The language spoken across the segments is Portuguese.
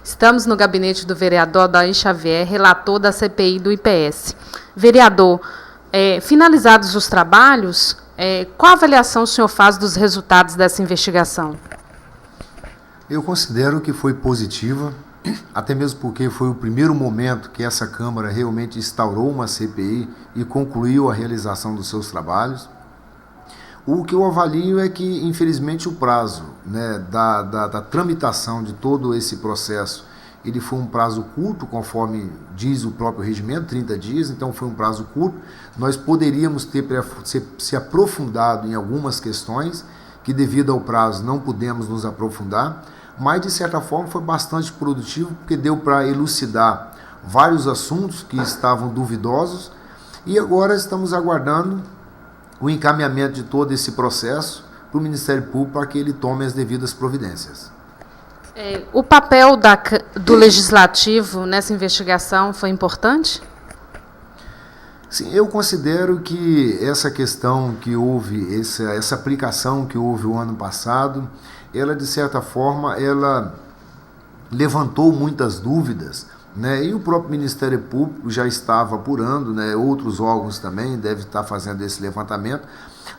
Estamos no gabinete do vereador Adair Xavier, relator da CPI do IPS. Vereador, finalizados os trabalhos, qual avaliação o senhor faz dos resultados dessa investigação? Eu considero que foi positiva, até mesmo porque foi o primeiro momento que essa Câmara realmente instaurou uma CPI e concluiu a realização dos seus trabalhos. O que eu avalio é que, infelizmente, o prazo, né, da tramitação de todo esse processo, ele foi um prazo curto, conforme diz o próprio regimento, 30 dias, então foi um prazo curto. Nós poderíamos ter se aprofundado em algumas questões, que devido ao prazo não pudemos nos aprofundar, mas de certa forma foi bastante produtivo, porque deu para elucidar vários assuntos que estavam duvidosos, e agora estamos aguardando o encaminhamento de todo esse processo para o Ministério Público para que ele tome as devidas providências. O papel do Legislativo nessa investigação foi importante? Sim, eu considero que essa questão que houve, essa aplicação que houve o ano passado, ela de certa forma, ela levantou muitas dúvidas, né? E o próprio Ministério Público já estava apurando, né? Outros órgãos também devem estar fazendo esse levantamento,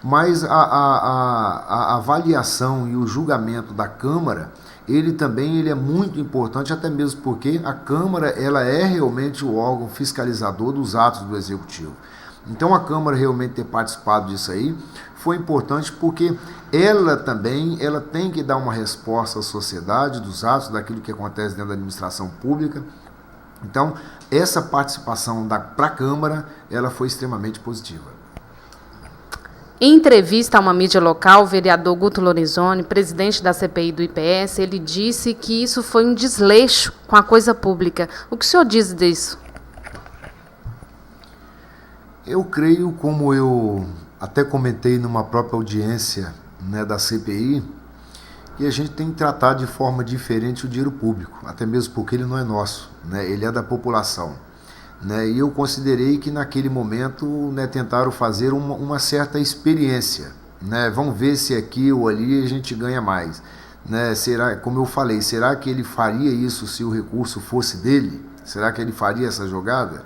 mas a avaliação e o julgamento da Câmara, ele é muito importante, até mesmo porque a Câmara ela é realmente o órgão fiscalizador dos atos do Executivo. Então a Câmara realmente ter participado disso aí foi importante porque ela tem que dar uma resposta à sociedade dos atos, daquilo que acontece dentro da administração pública. Então, essa participação para a Câmara, ela foi extremamente positiva. Em entrevista a uma mídia local, o vereador Guto Lorenzoni, presidente da CPI do IPS, ele disse que isso foi um desleixo com a coisa pública. O que o senhor diz disso? Eu creio, como eu até comentei numa própria audiência, né, da CPI, que a gente tem que tratar de forma diferente o dinheiro público, até mesmo porque ele não é nosso, né, ele é da população. Né, e eu considerei que naquele momento, né, tentaram fazer uma certa experiência. Né, vamos ver se aqui ou ali a gente ganha mais. Né, como eu falei, será que ele faria isso se o recurso fosse dele? Será que ele faria essa jogada?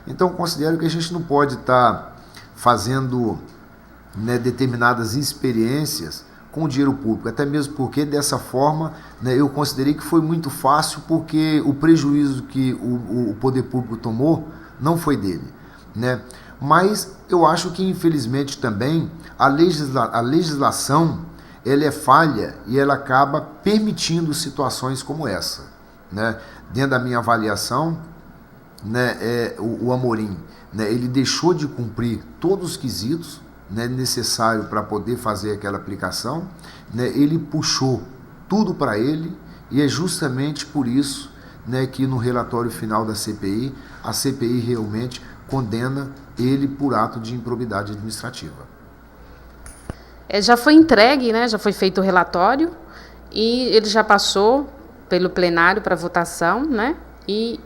Então, considero que a gente não pode estar fazendo, né, determinadas experiências com o dinheiro público, até mesmo porque dessa forma, né, eu considerei que foi muito fácil, porque o prejuízo que o poder público tomou não foi dele. Né? Mas eu acho que, infelizmente, também a legislação ela é falha e ela acaba permitindo situações como essa. Né? Dentro da minha avaliação, né, o Amorim, né, ele deixou de cumprir todos os quesitos, né, necessário para poder fazer aquela aplicação, né, ele puxou tudo para ele, e é justamente por isso, né, que no relatório final da CPI, a CPI realmente condena ele por ato de improbidade administrativa. Já foi entregue, né, já foi feito o relatório, e ele já passou pelo plenário para votação, né? E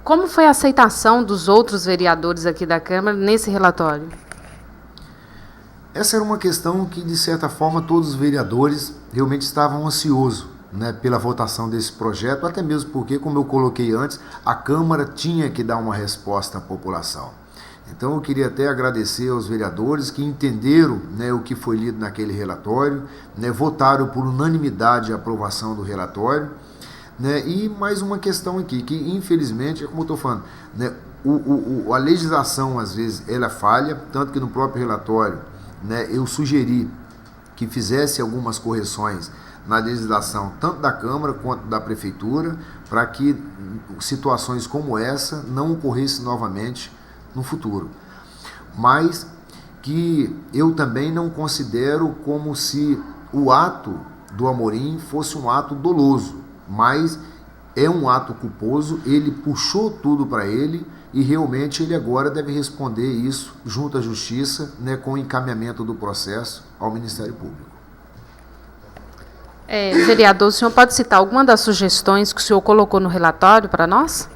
como foi a aceitação dos outros vereadores aqui da Câmara nesse relatório? Essa era uma questão que, de certa forma, todos os vereadores realmente estavam ansiosos, né, pela votação desse projeto, até mesmo porque, como eu coloquei antes, a Câmara tinha que dar uma resposta à população. Então, eu queria até agradecer aos vereadores que entenderam, né, o que foi lido naquele relatório, né, votaram por unanimidade a aprovação do relatório. Né, e mais uma questão aqui, que infelizmente, é como eu estou falando, né, a legislação, às vezes, ela falha, tanto que no próprio relatório, né, eu sugeri que fizesse algumas correções na legislação, tanto da Câmara quanto da Prefeitura, para que situações como essa não ocorressem novamente no futuro. Mas que eu também não considero como se o ato do Amorim fosse um ato doloso, mas é um ato culposo, ele puxou tudo para ele, e realmente ele agora deve responder isso junto à Justiça, né, com o encaminhamento do processo ao Ministério Público. Vereador, o senhor pode citar alguma das sugestões que o senhor colocou no relatório para nós?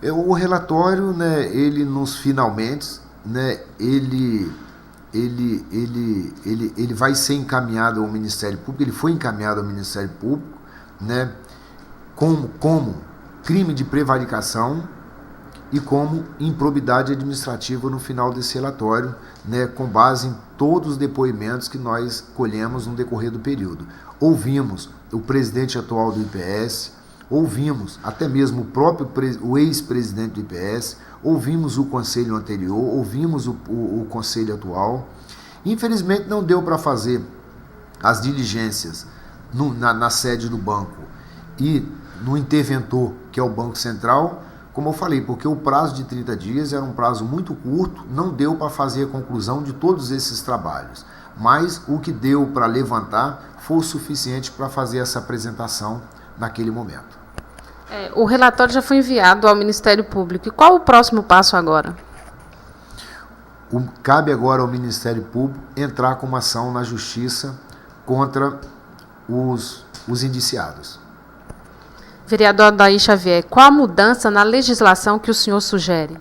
O relatório, né, ele nos finalmente, né, ele vai ser encaminhado ao Ministério Público, ele foi encaminhado ao Ministério Público, né, como crime de prevaricação e como improbidade administrativa no final desse relatório, né, com base em todos os depoimentos que nós colhemos no decorrer do período. Ouvimos o presidente atual do IPS, ouvimos até mesmo o ex-presidente do IPS, ouvimos o conselho anterior, ouvimos o conselho atual. Infelizmente não deu para fazer as diligências na sede do banco e no interventor, que é o Banco Central, como eu falei, porque o prazo de 30 dias era um prazo muito curto, não deu para fazer a conclusão de todos esses trabalhos. Mas o que deu para levantar foi o suficiente para fazer essa apresentação naquele momento. O relatório já foi enviado ao Ministério Público. E qual o próximo passo agora? Cabe agora ao Ministério Público entrar com uma ação na Justiça contra os indiciados. Vereador Adair Xavier, qual a mudança na legislação que o senhor sugere?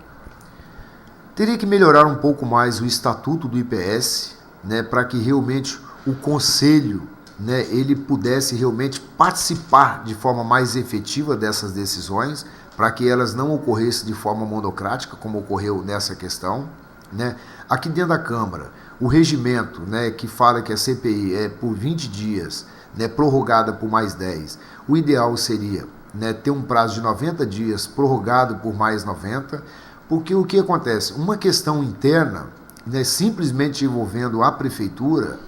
Teria que melhorar um pouco mais o estatuto do IPS, né, para que realmente o conselho, né, ele pudesse realmente participar de forma mais efetiva dessas decisões, para que elas não ocorressem de forma monocrática, como ocorreu nessa questão, né. Aqui dentro da Câmara, o regimento, né, que fala que a CPI é por 20 dias, né, prorrogada por mais 10, o ideal seria, né, ter um prazo de 90 dias prorrogado por mais 90, porque o que acontece? Uma questão interna, né, simplesmente envolvendo a prefeitura,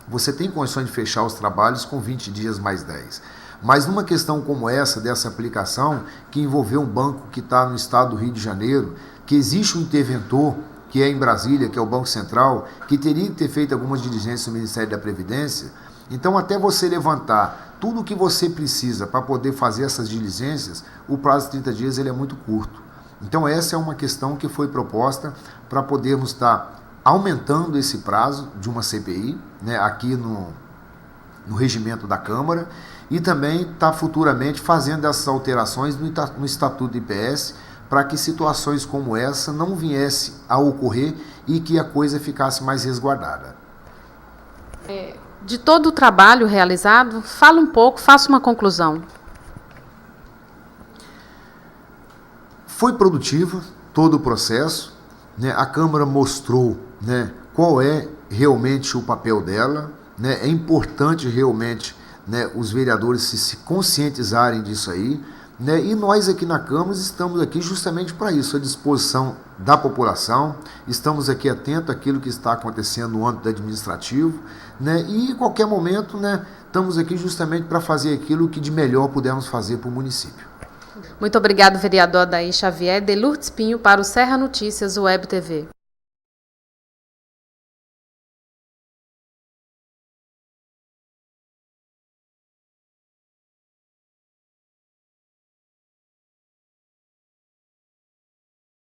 você tem condições de fechar os trabalhos com 20 dias mais 10. Mas numa questão como essa, dessa aplicação, que envolveu um banco que está no estado do Rio de Janeiro, que existe um interventor, que é em Brasília, que é o Banco Central, que teria que ter feito algumas diligências no Ministério da Previdência. Então, até você levantar tudo o que você precisa para poder fazer essas diligências, o prazo de 30 dias ele é muito curto. Então, essa é uma questão que foi proposta para podermos estar aumentando esse prazo de uma CPI, né, aqui no regimento da Câmara, e também estar futuramente fazendo essas alterações no Estatuto do IPS, para que situações como essa não viessem a ocorrer e que a coisa ficasse mais resguardada. De todo o trabalho realizado, fala um pouco, faça uma conclusão. Foi produtivo todo o processo, né? A Câmara mostrou, né, qual é realmente o papel dela, né? É importante realmente, né, os vereadores se conscientizarem disso aí, né? E nós aqui na Câmara estamos aqui justamente para isso, à disposição da população, estamos aqui atentos àquilo que está acontecendo no âmbito administrativo, né? E em qualquer momento, né, estamos aqui justamente para fazer aquilo que de melhor pudermos fazer para o município. Muito obrigado, vereador Adair Xavier. De Lourdes Pinho para o Serra Notícias, Web TV.